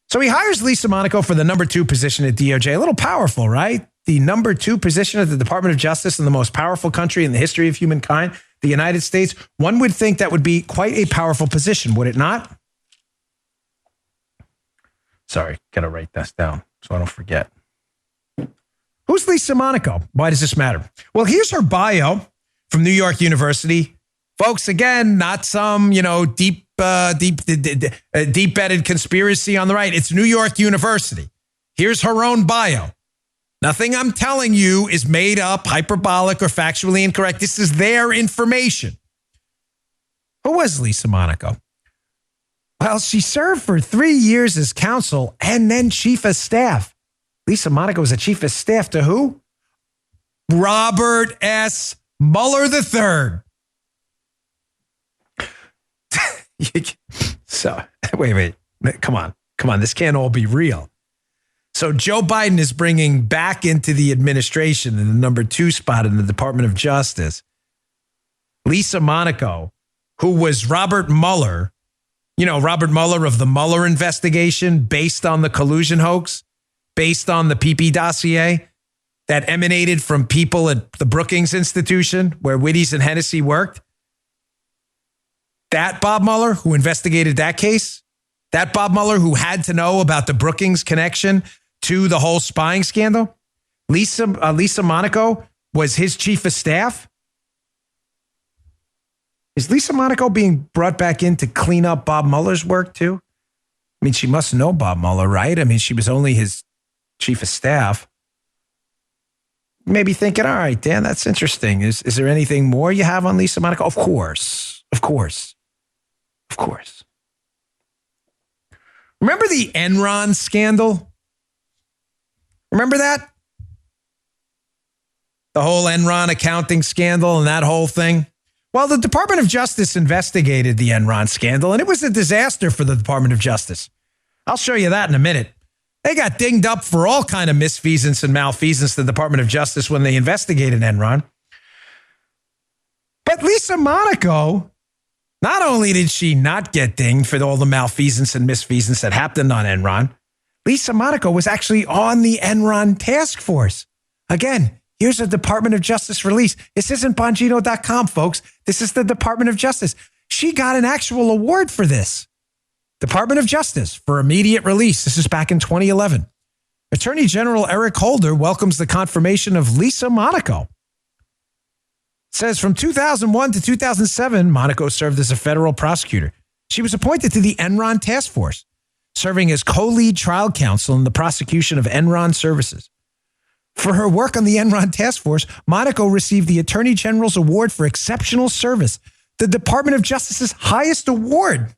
So he hires Lisa Monaco for the number 2 position at DOJ. A little powerful, right? The number 2 position at the Department of Justice in the most powerful country in the history of humankind, the United States. One would think that would be quite a powerful position, would it not? Sorry, got to write this down so I don't forget. Who's Lisa Monaco? Why does this matter? Well, here's her bio from New York University. Folks, again, not some, deep-bedded conspiracy on the right. It's New York University. Here's her own bio. Nothing I'm telling you is made up, hyperbolic, or factually incorrect. This is their information. Who was Lisa Monaco? Well, she served for 3 years as counsel and then chief of staff. Lisa Monaco was a chief of staff to who? Robert S. Mueller III. So, wait. Come on. This can't all be real. So Joe Biden is bringing back into the administration in the number 2 spot in the Department of Justice Lisa Monaco, who was Robert Mueller. You know, Robert Mueller of the Mueller investigation based on the collusion hoax, based on the PP dossier that emanated from people at the Brookings Institution where Witties and Hennessy worked. That Bob Mueller who investigated that case, that Bob Mueller who had to know about the Brookings connection to the whole spying scandal, Lisa Monaco was his chief of staff. Is Lisa Monaco being brought back in to clean up Bob Mueller's work too? I mean, she must know Bob Mueller, right? I mean, she was only his chief of staff. Maybe thinking, all right, Dan, that's interesting. Is there anything more you have on Lisa Monaco? Of course. Remember the Enron scandal? Remember that? The whole Enron accounting scandal and that whole thing? Well, the Department of Justice investigated the Enron scandal, and it was a disaster for the Department of Justice. I'll show you that in a minute. They got dinged up for all kind of misfeasance and malfeasance, the Department of Justice, when they investigated Enron. But Lisa Monaco, not only did she not get dinged for all the malfeasance and misfeasance that happened on Enron, Lisa Monaco was actually on the Enron task force. Again, here's a Department of Justice release. This isn't Bongino.com, folks. This is the Department of Justice. She got an actual award for this. Department of Justice for immediate release. This is back in 2011. Attorney General Eric Holder welcomes the confirmation of Lisa Monaco. It says from 2001 to 2007, Monaco served as a federal prosecutor. She was appointed to the Enron task force, serving as co-lead trial counsel in the prosecution of Enron services. For her work on the Enron task force, Monaco received the Attorney General's Award for Exceptional Service, the Department of Justice's highest award.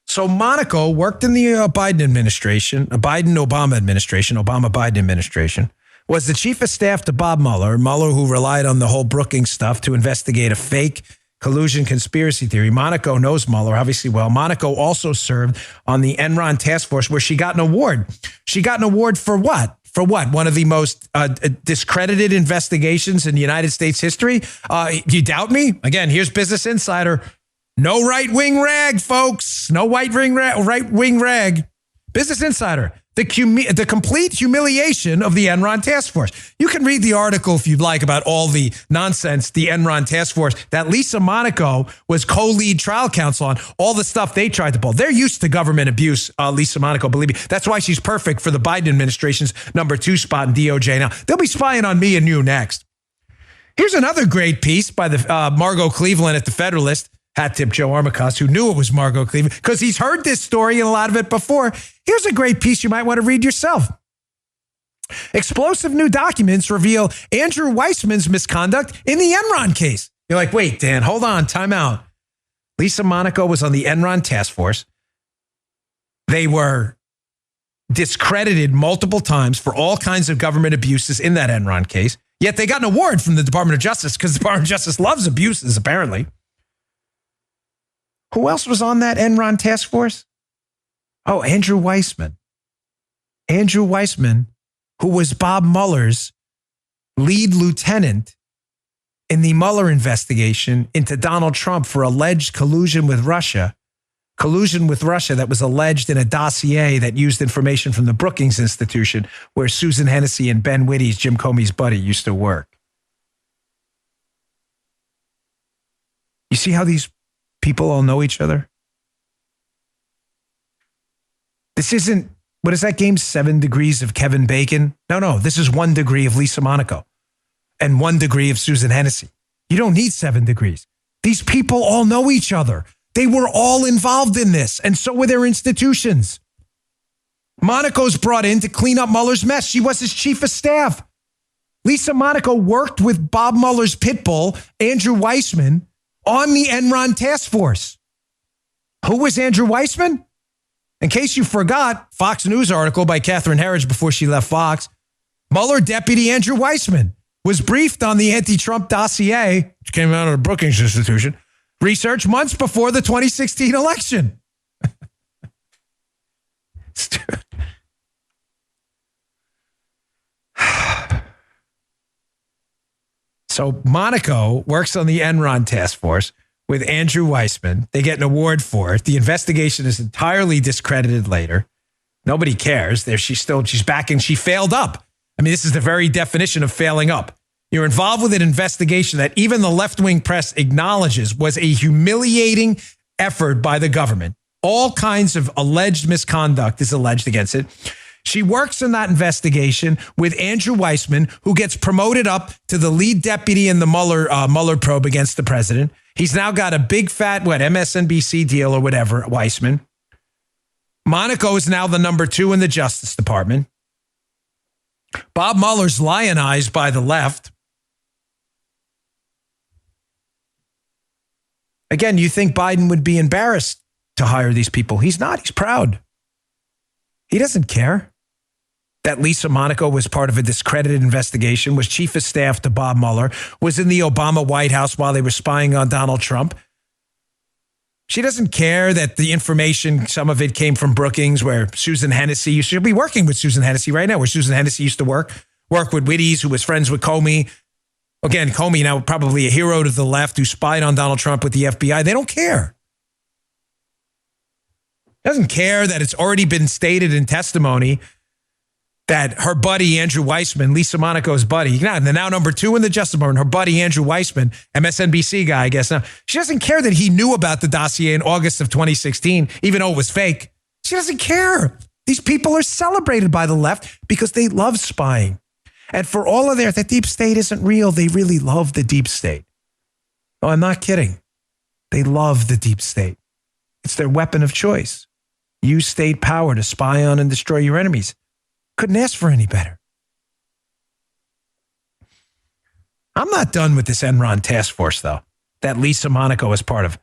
So Monaco worked in the Biden administration, Biden-Obama administration, Obama-Biden administration, was the chief of staff to Bob Mueller, who relied on the whole Brookings stuff to investigate a fake collusion conspiracy theory. Monaco knows Mueller obviously well. Monaco also served on the Enron task force where she got an award. She got an award for what? For what? One of the most discredited investigations in United States history? You doubt me? Again, here's Business Insider. No right-wing rag, folks. No right-wing rag. Business Insider. The complete humiliation of the Enron task force. You can read the article if you'd like about all the nonsense the Enron task force that Lisa Monaco was co-lead trial counsel on, all the stuff they tried to pull. They're used to government abuse, Lisa Monaco, believe me. That's why she's perfect for the Biden administration's number 2 spot in DOJ. Now, they'll be spying on me and you next. Here's another great piece by the Margot Cleveland at The Federalist. Hat tip Joe Armacost, who knew it was Margot Cleveland, because he's heard this story and a lot of it before. Here's a great piece you might want to read yourself. Explosive new documents reveal Andrew Weissman's misconduct in the Enron case. You're like, wait, Dan, hold on, time out. Lisa Monaco was on the Enron task force. They were discredited multiple times for all kinds of government abuses in that Enron case. Yet they got an award from the Department of Justice because the Department of Justice loves abuses, apparently. Who else was on that Enron task force? Oh, Andrew Weissman. Andrew Weissman, who was Bob Mueller's lead lieutenant in the Mueller investigation into Donald Trump for alleged collusion with Russia. Collusion with Russia that was alleged in a dossier that used information from the Brookings Institution, where Susan Hennessy and Ben Wittes, Jim Comey's buddy, used to work. You see how these people all know each other? This isn't, what is that game, 7 Degrees of Kevin Bacon? No, this is 1 degree of Lisa Monaco and 1 degree of Susan Hennessy. You don't need 7 degrees. These people all know each other. They were all involved in this, and so were their institutions. Monaco's brought in to clean up Mueller's mess. She was his chief of staff. Lisa Monaco worked with Bob Mueller's pit bull, Andrew Weissman, on the Enron task force. Who was Andrew Weissman? In case you forgot, Fox News article by Catherine Herridge before she left Fox, Mueller deputy Andrew Weissman was briefed on the anti-Trump dossier, which came out of the Brookings Institution, research months before the 2016 election. So Monaco works on the Enron task force with Andrew Weissman. They get an award for it. The investigation is entirely discredited later. Nobody cares. She's back and she failed up. I mean, this is the very definition of failing up. You're involved with an investigation that even the left-wing press acknowledges was a humiliating effort by the government. All kinds of alleged misconduct is alleged against it. She works in that investigation with Andrew Weissman, who gets promoted up to the lead deputy in the Mueller probe against the president. He's now got a big fat, MSNBC deal or whatever, Weissman. Monaco is now the number 2 in the Justice Department. Bob Mueller's lionized by the left. Again, you think Biden would be embarrassed to hire these people. He's not. He's proud. He doesn't care that Lisa Monaco was part of a discredited investigation, was chief of staff to Bob Mueller, was in the Obama White House while they were spying on Donald Trump. She doesn't care that the information, some of it came from Brookings, where Susan Hennessy, she'll be working with Susan Hennessy right now, where Susan Hennessy used to work with Wittes, who was friends with Comey. Again, Comey now probably a hero to the left who spied on Donald Trump with the FBI. They don't care. Doesn't care that it's already been stated in testimony that her buddy, Andrew Weissman, Lisa Monaco's buddy, now number 2 in the Justice Department, her buddy, Andrew Weissman, MSNBC guy, I guess now, she doesn't care that he knew about the dossier in August of 2016, even though it was fake. She doesn't care. These people are celebrated by the left because they love spying. And for all of the deep state isn't real. They really love the deep state. Oh, I'm not kidding. They love the deep state. It's their weapon of choice. Use state power to spy on and destroy your enemies. Couldn't ask for any better. I'm not done with this Enron task force, though, that Lisa Monaco is part of.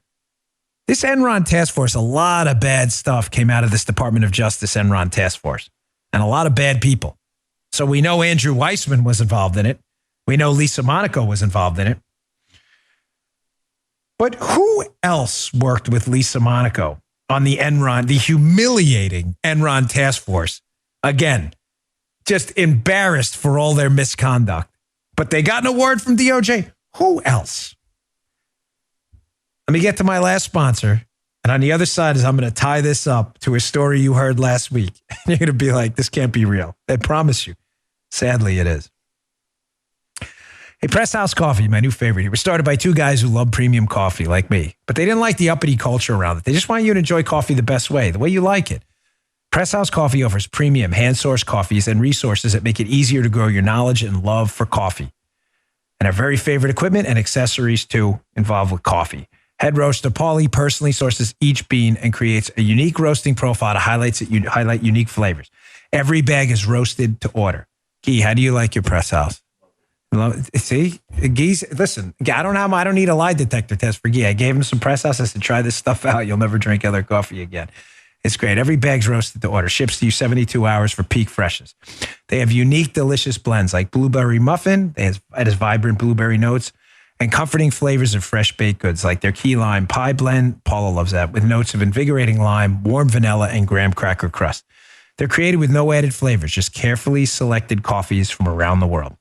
This Enron task force, a lot of bad stuff came out of this Department of Justice Enron task force, and a lot of bad people. So we know Andrew Weissman was involved in it. We know Lisa Monaco was involved in it. But who else worked with Lisa Monaco on the Enron, the humiliating Enron task force? Again, just embarrassed for all their misconduct. But they got an award from DOJ. Who else? Let me get to my last sponsor. And on the other side is I'm going to tie this up to a story you heard last week. You're going to be like, this can't be real. I promise you. Sadly, it is. Hey, Press House Coffee, my new favorite. It was started by two guys who love premium coffee like me. But they didn't like the uppity culture around it. They just want you to enjoy coffee the best way, the way you like it. Press House Coffee offers premium, hand-sourced coffees and resources that make it easier to grow your knowledge and love for coffee. And our very favorite equipment and accessories, too, involved with coffee. Head roaster Paulie personally sources each bean and creates a unique roasting profile to highlight unique flavors. Every bag is roasted to order. Guy, how do you like your Press House? See, Guy's, listen, I don't need a lie detector test for Guy. I gave him some Press House. I said, try this stuff out. You'll never drink other coffee again. It's great. Every bag's roasted to order. Ships to you 72 hours for peak freshness. They have unique, delicious blends like blueberry muffin. It has vibrant blueberry notes and comforting flavors of fresh baked goods like their key lime pie blend. Paula loves that, with notes of invigorating lime, warm vanilla, and graham cracker crust. They're created with no added flavors, just carefully selected coffees from around the world.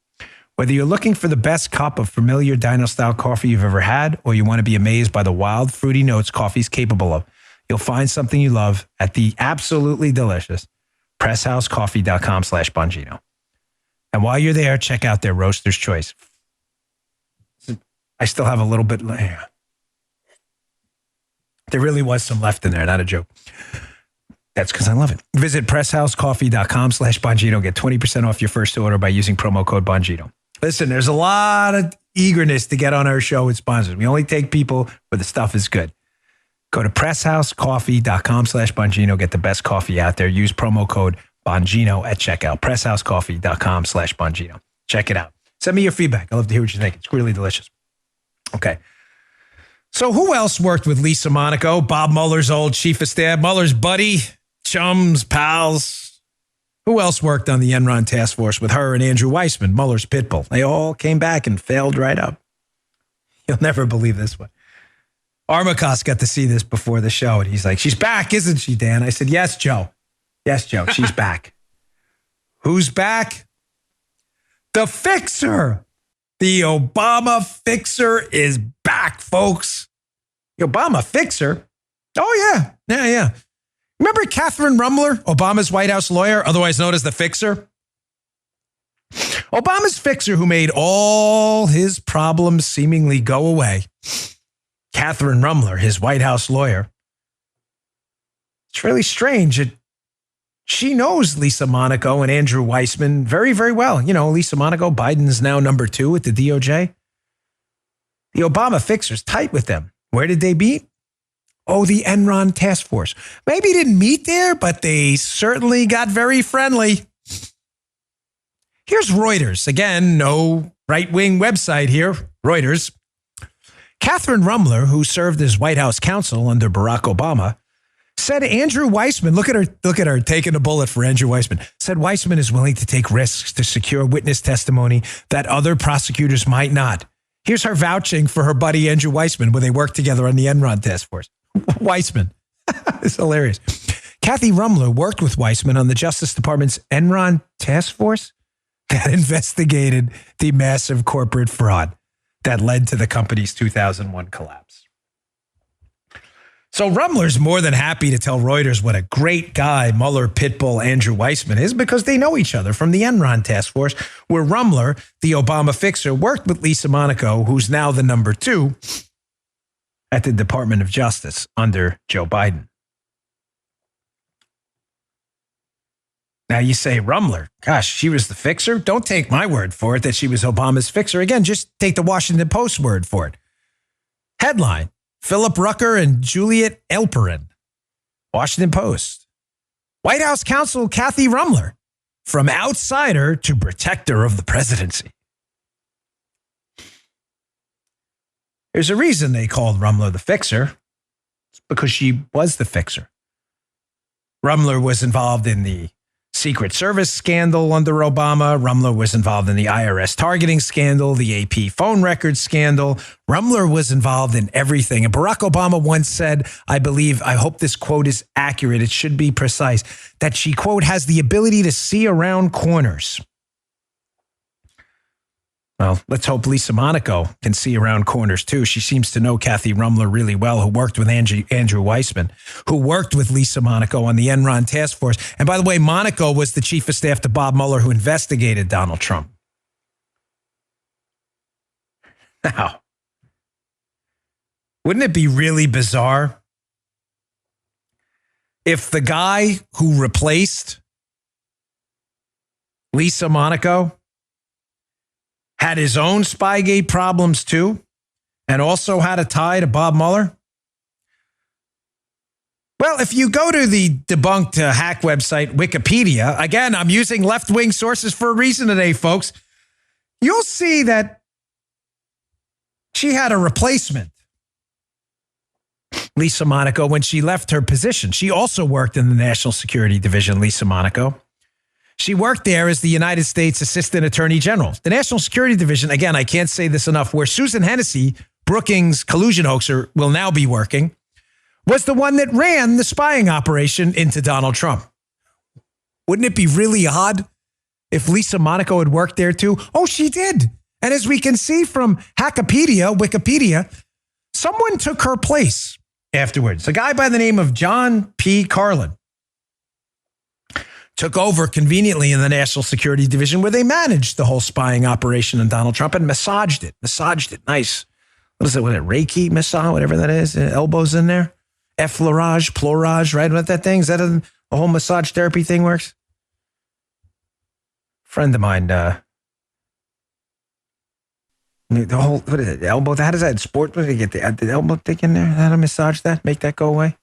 Whether you're looking for the best cup of familiar dino-style coffee you've ever had, or you want to be amazed by the wild, fruity notes coffee's capable of, you'll find something you love at the absolutely delicious PressHouseCoffee.com/Bongino. And while you're there, check out their Roaster's Choice. I still have a little bit. There really was some left in there, not a joke. That's because I love it. Visit PressHouseCoffee.com/Bongino. Get 20% off your first order by using promo code Bongino. Listen, there's a lot of eagerness to get on our show with sponsors. We only take people where the stuff is good. Go to PressHouseCoffee.com/Bongino. Get the best coffee out there. Use promo code Bongino at checkout. PressHouseCoffee.com/Bongino. Check it out. Send me your feedback. I'd love to hear what you think. It's really delicious. Okay. So who else worked with Lisa Monaco? Bob Mueller's old chief of staff, Mueller's buddy, chums, pals. Who else worked on the Enron task force with her and Andrew Weissman, Mueller's pit bull? They all came back and failed right up. You'll never believe this one. Armacost got to see this before the show, and he's like, she's back, isn't she, Dan? I said, yes, Joe. Yes, Joe, she's back. Who's back? The fixer. The Obama fixer is back, folks. The Obama fixer? Oh, yeah. Yeah. Remember Catherine Rumler, Obama's White House lawyer, otherwise known as the fixer? Obama's fixer who made all his problems seemingly go away. Catherine Rumler, his White House lawyer. It's really strange. She knows Lisa Monaco and Andrew Weissman very, very well. You know, Lisa Monaco, Biden's now number 2 at the DOJ. The Obama fixer's tight with them. Where did they meet? Oh, the Enron task force. Maybe didn't meet there, but they certainly got very friendly. Here's Reuters. Again, no right-wing website here. Reuters. Catherine Rumler, who served as White House counsel under Barack Obama, said Andrew Weissman, look at her taking a bullet for Andrew Weissman, said Weissman is willing to take risks to secure witness testimony that other prosecutors might not. Here's her vouching for her buddy Andrew Weissman when they worked together on the Enron task force. Weissman. It's hilarious. Kathy Rumler worked with Weissman on the Justice Department's Enron task force that investigated the massive corporate fraud that led to the company's 2001 collapse. So Rumler's more than happy to tell Reuters what a great guy Mueller Pitbull Andrew Weissman is because they know each other from the Enron task force, where Rumler, the Obama fixer, worked with Lisa Monaco, who's now the number 2 at the Department of Justice under Joe Biden. Now you say Rumler. Gosh, she was the fixer? Don't take my word for it that she was Obama's fixer. Again, just take the Washington Post word for it. Headline, Philip Rucker and Juliet Elperin. Washington Post. White House counsel Kathy Rumler, from outsider to protector of the presidency. There's a reason they called Rumler the fixer. It's because she was the fixer. Rumler was involved in the Secret Service scandal under Obama. Rumler was involved in the IRS targeting scandal, the AP phone records scandal. Rumler was involved in everything. And Barack Obama once said, I hope this quote is accurate, it should be precise, that she, quote, has the ability to see around corners. Well, let's hope Lisa Monaco can see around corners too. She seems to know Kathy Rumler really well, who worked with Andrew Weissman, who worked with Lisa Monaco on the Enron task force. And by the way, Monaco was the chief of staff to Bob Mueller, who investigated Donald Trump. Now, wouldn't it be really bizarre if the guy who replaced Lisa Monaco had his own Spygate problems too, and also had a tie to Bob Mueller? Well, if you go to the debunked hack website, Wikipedia, again, I'm using left-wing sources for a reason today, folks, you'll see that she had a replacement, Lisa Monaco, when she left her position. She also worked in the National Security Division, Lisa Monaco. She worked there as the United States Assistant Attorney General. The National Security Division, again, I can't say this enough, where Susan Hennessy, Brookings collusion hoaxer, will now be working, was the one that ran the spying operation into Donald Trump. Wouldn't it be really odd if Lisa Monaco had worked there too? Oh, she did. And as we can see from Wikipedia, someone took her place afterwards. A guy by the name of John P. Carlin took over conveniently in the National Security Division, where they managed the whole spying operation on Donald Trump and massaged it nice. What is it? Reiki massage, whatever that is. Elbows in there. Effleurage, right? What that thing? Is that a whole massage therapy thing works? Friend of mine, the whole, what is it? Elbow, how does that sport? What do you get the elbow thing in there? How to massage that? Make that go away?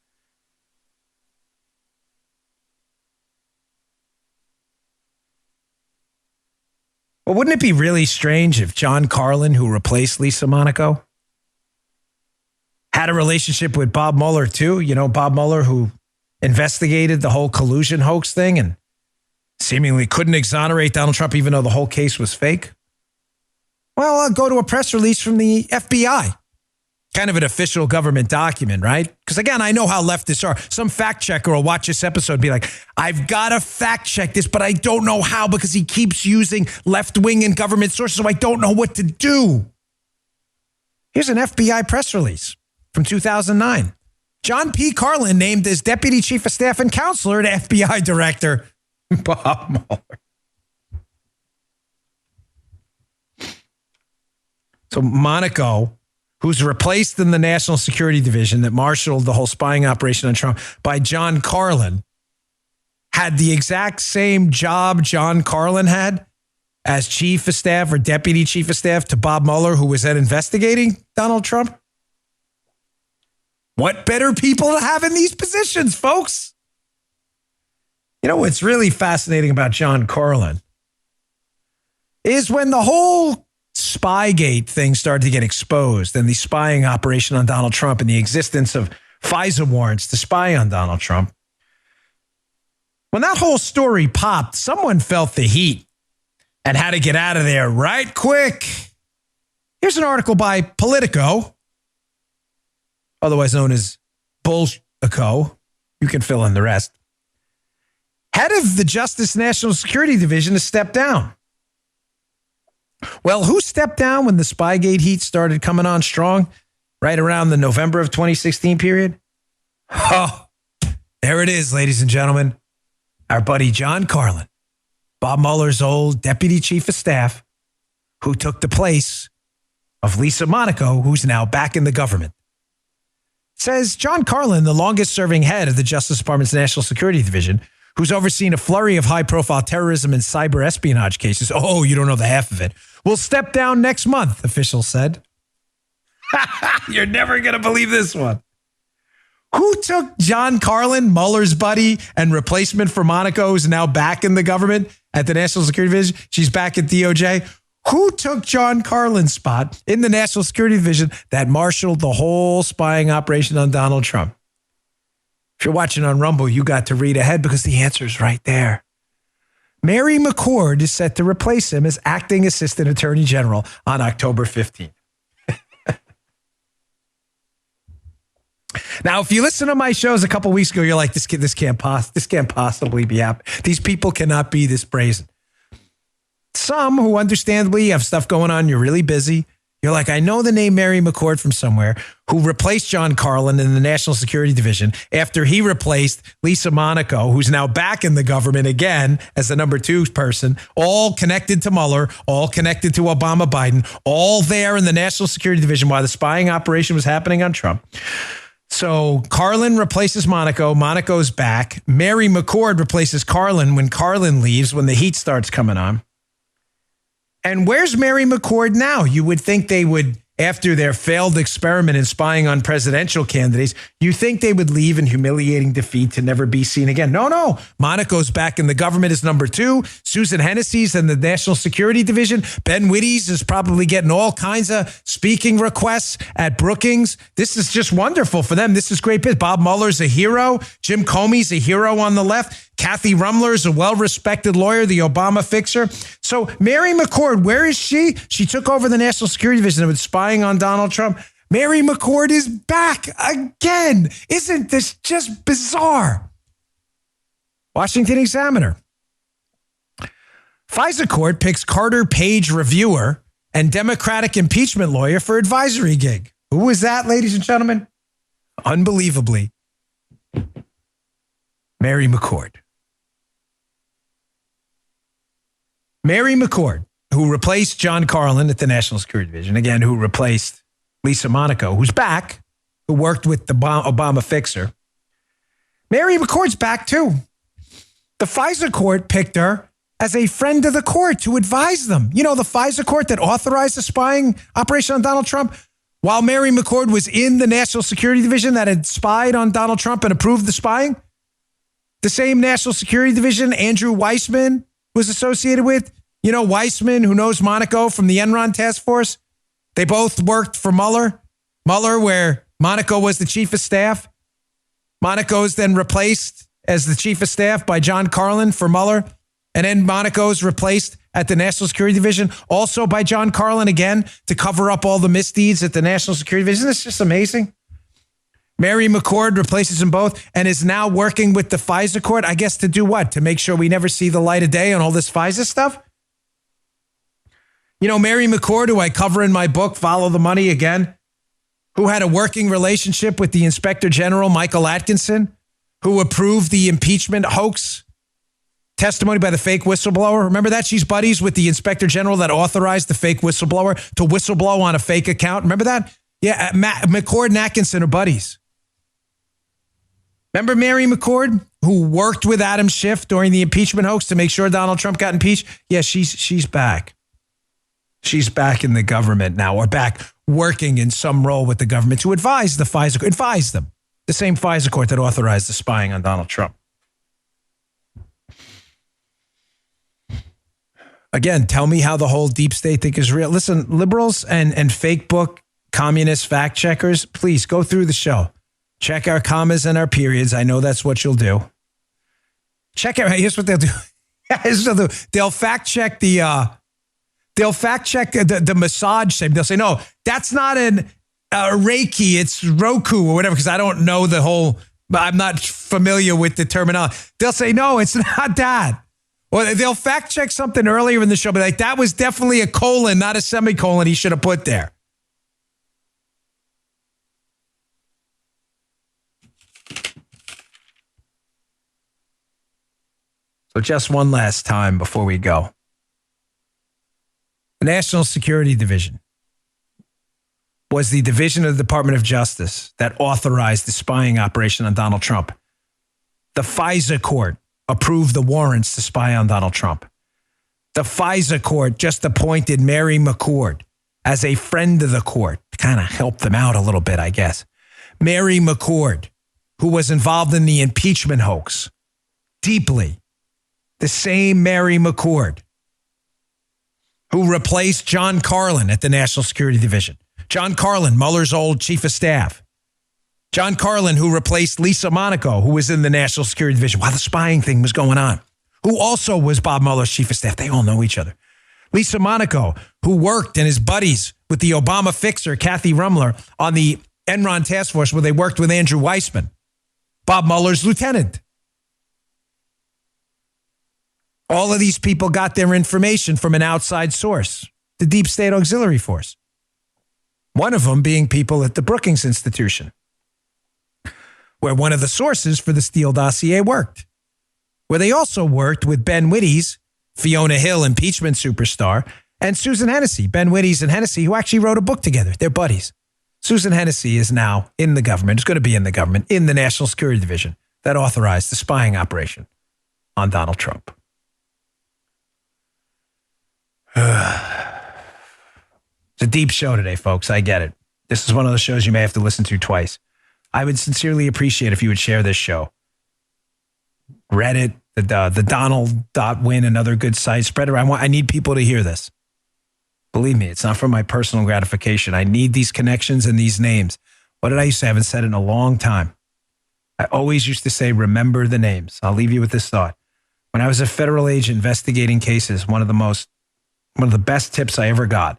Well, wouldn't it be really strange if John Carlin, who replaced Lisa Monaco, had a relationship with Bob Mueller too? You know, Bob Mueller, who investigated the whole collusion hoax thing and seemingly couldn't exonerate Donald Trump even though the whole case was fake? Well, I'll go to a press release from the FBI. Kind of an official government document, right? Because again, I know how leftists are. Some fact checker will watch this episode and be like, I've got to fact check this, but I don't know how because he keeps using left-wing and government sources, so I don't know what to do. Here's an FBI press release from 2009. John P. Carlin named as Deputy Chief of Staff and Counselor to FBI Director Bob Mueller. So Monaco, who's replaced in the National Security Division that marshaled the whole spying operation on Trump by John Carlin, had the exact same job John Carlin had as Chief of Staff or Deputy Chief of Staff to Bob Mueller, who was then investigating Donald Trump. What better people to have in these positions, folks? You know what's really fascinating about John Carlin is when the whole Spygate thing started to get exposed and the spying operation on Donald Trump and the existence of FISA warrants to spy on Donald Trump. When that whole story popped, someone felt the heat and had to get out of there right quick. Here's an article by Politico, otherwise known as Bullshico. You can fill in the rest. Head of the Justice National Security Division has stepped down. Well, who stepped down when the Spygate heat started coming on strong right around the November of 2016 period? Oh, there it is, ladies and gentlemen. Our buddy John Carlin, Bob Mueller's old Deputy Chief of Staff, who took the place of Lisa Monaco, who's now back in the government. Says John Carlin, the longest serving head of the Justice Department's National Security Division, who's overseen a flurry of high-profile terrorism and cyber espionage cases. Oh, you don't know the half of it. Will step down next month, officials said. You're never going to believe this one. Who took John Carlin, Mueller's buddy and replacement for Monaco, who's now back in the government at the National Security Division? She's back at DOJ. Who took John Carlin's spot in the National Security Division that marshaled the whole spying operation on Donald Trump? If you're watching on Rumble, you got to read ahead because the answer is right there. Mary McCord is set to replace him as acting assistant attorney general on October 15th. Now, if you listen to my shows a couple weeks ago, you're like, this can't possibly be happening. These people cannot be this brazen. Some who understandably have stuff going on, you're really busy. You're like, I know the name Mary McCord from somewhere, who replaced John Carlin in the National Security Division after he replaced Lisa Monaco, who's now back in the government again as the number 2 person, all connected to Mueller, all connected to Obama Biden, all there in the National Security Division while the spying operation was happening on Trump. So Carlin replaces Monaco. Monaco's back. Mary McCord replaces Carlin when Carlin leaves, when the heat starts coming on. And where's Mary McCord now? You would think they would, after their failed experiment in spying on presidential candidates, you think they would leave in humiliating defeat to never be seen again. No. Monaco's back in the government as number 2. Susan Hennessy's in the National Security Division. Ben Wittes is probably getting all kinds of speaking requests at Brookings. This is just wonderful for them. This is great. Bob Mueller's a hero. Jim Comey's a hero on the left. Kathy Rumler's a well-respected lawyer, the Obama fixer. So Mary McCord, where is she? She took over the National Security Division and was spying on Donald Trump. Mary McCord is back again. Isn't this just bizarre? Washington Examiner. FISA court picks Carter Page reviewer and Democratic impeachment lawyer for advisory gig. Who was that, ladies and gentlemen? Unbelievably, Mary McCord. Mary McCord, who replaced John Carlin at the National Security Division, again, who replaced Lisa Monaco, who's back, who worked with the Obama fixer. Mary McCord's back, too. The FISA court picked her as a friend of the court to advise them. You know, the FISA court that authorized the spying operation on Donald Trump, while Mary McCord was in the National Security Division that had spied on Donald Trump and approved the spying. The same National Security Division Andrew Weissman was associated with. You know, Weissman, who knows Monaco from the Enron task force. They both worked for Mueller. Mueller, where Monaco was the chief of staff. Monaco's then replaced as the chief of staff by John Carlin for Mueller. And then Monaco's replaced at the National Security Division, also by John Carlin again, to cover up all the misdeeds at the National Security Division. Isn't this just amazing? Mary McCord replaces them both and is now working with the FISA court, I guess, to do what? To make sure we never see the light of day on all this FISA stuff? You know, Mary McCord, who I cover in my book, Follow the Money Again, who had a working relationship with the Inspector General, Michael Atkinson, who approved the impeachment hoax testimony by the fake whistleblower. Remember that? She's buddies with the Inspector General that authorized the fake whistleblower to whistleblow on a fake account. Remember that? Yeah, McCord and Atkinson are buddies. Remember Mary McCord, who worked with Adam Schiff during the impeachment hoax to make sure Donald Trump got impeached? Yeah, she's back. She's back in the government now, or back working in some role with the government to advise the FISA court, advise them, the same FISA court that authorized the spying on Donald Trump. Again, tell me how the whole deep state thing is real. Listen, liberals and fake book communist fact checkers, please go through the show. Check our commas and our periods. I know that's what you'll do. Check out. Here's what they'll do. They'll fact check the massage thing. They'll say, no, that's not a Reiki. It's Roku or whatever, because I don't know the whole, I'm not familiar with the terminology. They'll say, no, it's not that. Or they'll fact check something earlier in the show, but like, that was definitely a colon, not a semicolon he should have put there. So just one last time before we go. The National Security Division was the division of the Department of Justice that authorized the spying operation on Donald Trump. The FISA court approved the warrants to spy on Donald Trump. The FISA court just appointed Mary McCord as a friend of the court to kind of help them out a little bit, I guess. Mary McCord, who was involved in the impeachment hoax, deeply. The same Mary McCord who replaced John Carlin at the National Security Division. John Carlin, Mueller's old chief of staff. John Carlin, who replaced Lisa Monaco, who was in the National Security Division while the spying thing was going on, who also was Bob Mueller's chief of staff. They all know each other. Lisa Monaco, who worked and is buddies with the Obama fixer, Kathy Rumler, on the Enron task force where they worked with Andrew Weissman, Bob Mueller's lieutenant. All of these people got their information from an outside source, the Deep State Auxiliary Force. One of them being people at the Brookings Institution, where one of the sources for the Steele dossier worked, where they also worked with Ben Wittes, Fiona Hill impeachment superstar, and Susan Hennessy. Ben Wittes and Hennessy, who actually wrote a book together. They're buddies. Susan Hennessy is now in the government, is going to be in the government, in the National Security Division that authorized the spying operation on Donald Trump. It's a deep show today, folks. I get it. This is one of those shows you may have to listen to twice. I would sincerely appreciate if you would share this show. Reddit, the Donald.win, another good site. Spread it around. I need people to hear this. Believe me, it's not for my personal gratification. I need these connections and these names. What did I used to say? I haven't said it in a long time. I always used to say, remember the names. I'll leave you with this thought. When I was a federal agent investigating cases, one of the best tips I ever got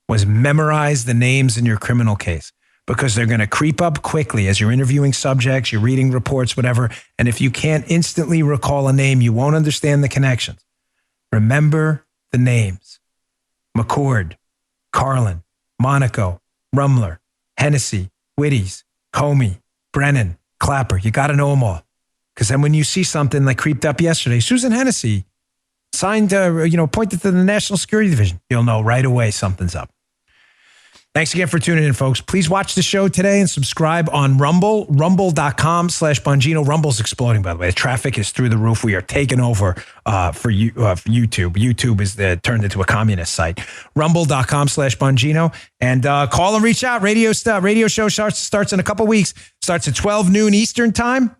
was memorize the names in your criminal case, because they're going to creep up quickly as you're interviewing subjects, you're reading reports, whatever. And if you can't instantly recall a name, you won't understand the connections. Remember the names. McCord, Carlin, Monaco, Rumler, Hennessy, Wittes, Comey, Brennan, Clapper. You got to know them all. Because then when you see something like creeped up yesterday, Susan Hennessy signed, appointed to the National Security Division, you'll know right away something's up. Thanks again for tuning in, folks. Please watch the show today and subscribe on Rumble, rumble.com/Bongino. Rumble's exploding, by the way. The traffic is through the roof. We are taking over for YouTube. YouTube is turned into a communist site. Rumble.com/Bongino. And call and reach out. Radio show starts in a couple weeks. Starts at 12 noon Eastern time.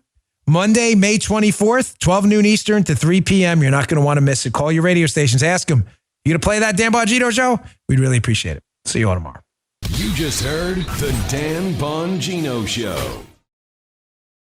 Monday, May 24th, 12 noon Eastern to 3 p.m. You're not going to want to miss it. Call your radio stations. Ask them, you going to play that Dan Bongino show? We'd really appreciate it. See you all tomorrow. You just heard the Dan Bongino Show.